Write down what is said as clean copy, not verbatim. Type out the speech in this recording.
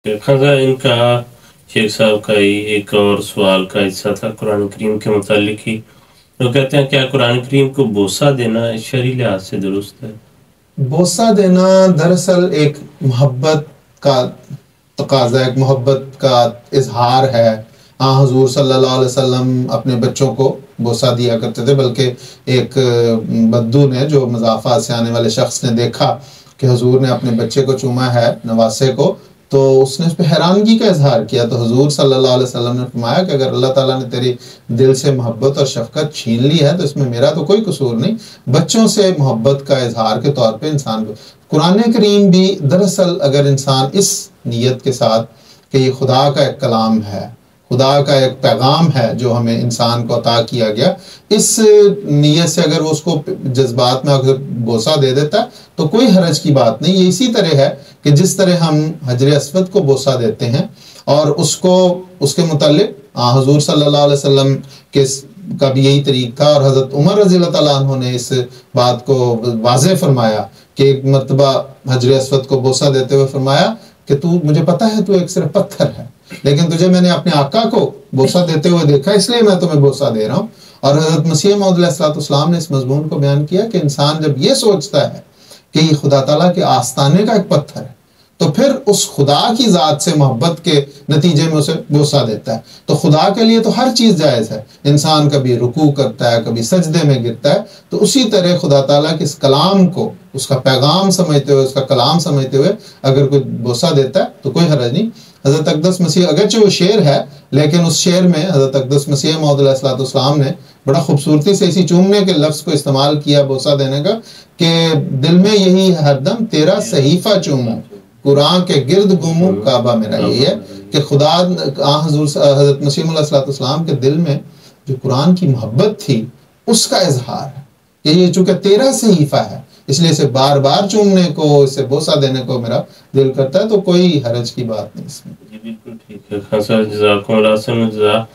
खजा इनका शेख साहब का ही एक और सवाल का हिस्सा था कुरान करीम के मुतालिक ही। वो कहते हैं क्या कुरान करीम को बोसा देना शरई लिहाज से दुरुस्त है? बोसा देना दरअसल एक मोहब्बत का तकाजा, एक मोहब्बत का इजहार है। हाँ, हुजूर सल्लल्लाहु अलैहि वसल्लम अपने बच्चों को बोसा दिया करते थे, बल्कि एक बद्दू ने, जो मज़ाफ़ात से आने वाले शख्स ने देखा कि हुजूर ने अपने बच्चे को चूमा है, नवासे को, तो उसने उस पर हैरानगी का इजहार किया। तो हुजूर सल्लल्लाहु अलैहि वसल्लम ने फरमाया कि अगर अल्लाह ताला ने तेरी दिल से मोहब्बत और शफ़क़त छीन ली है तो इसमें मेरा तो कोई कसूर नहीं। बच्चों से मोहब्बत का इजहार के तौर पे इंसान को कुरान करीम भी दरअसल, अगर इंसान इस नीयत के साथ कि ये खुदा का एक कलाम है, खुदा का एक पैगाम है जो हमें इंसान को अता किया गया, इस नीयत से अगर वो उसको जज्बात में अगर बोसा दे देता है तो कोई हरज की बात नहीं। ये इसी तरह है कि जिस तरह हम हजर अस्वद को बोसा देते हैं और उसको उसके मुतालिक हुजूर सल्लल्लाहु अलैहि वसल्लम के का भी यही तरीक़ था, और हज़रत उमर रज़ियल्लाहु तआला अन्हु ने इस बात को वाज़ेह फरमाया कि एक मरतबा हजर अस्वद को बोसा देते हुए फरमाया कि तू, मुझे पता है तू एक सिर्फ पत्थर है, लेकिन तुझे मैंने अपने आका को बोसा देते हुए देखा, इसलिए मैं तुम्हें बोसा दे रहा हूँ। और हज़रत मसीह मौऊद अलैहिस्सलाम ने इस मज़मून को बयान किया कि इंसान जब ये सोचता है कि ये खुदा ताला के आस्ताने का एक पत्थर है, तो फिर उस खुदा की ज़ात से मोहब्बत के नतीजे में उसे बोसा देता है। तो खुदा के लिए तो हर चीज़ जायज़ है। इंसान कभी रुकू करता है, कभी सजदे में गिरता है, तो उसी तरह खुदा ताला के इस कलाम को उसका पैगाम समझते हुए, उसका कलाम समझते हुए अगर कोई बोसा देता है तो कोई हरज नहीं। हज़रत अक़दस मसीह, अगरचे वो शेर है, लेकिन उस शेर में हज़रत अक़दस मसीह मौऊद अलैहिस्सलाम ने बड़ा खूबसूरती से इसी चूमने के लफ्ज़ को इस्तेमाल किया बोसा देने का, कि दिल में यही हरदम तेरा सहीफ़ा चूमूं, कुरान के गिर्द घूमूं, काबा मेरा। यही है कि खुदा हज़रत मसीह मौऊद अलैहिस्सलाम के दिल में जो कुरान की मोहब्बत थी उसका इजहार है कि ये चूँकि तेरा सहीफ़ा है, इसलिए इसे बार बार चूमने को, इसे बोसा देने को मेरा दिल करता है, तो कोई हरज की बात नहीं इसमें। जी बिल्कुल ठीक है। खान साहब, जज़ाकुमुल्लाह खैर।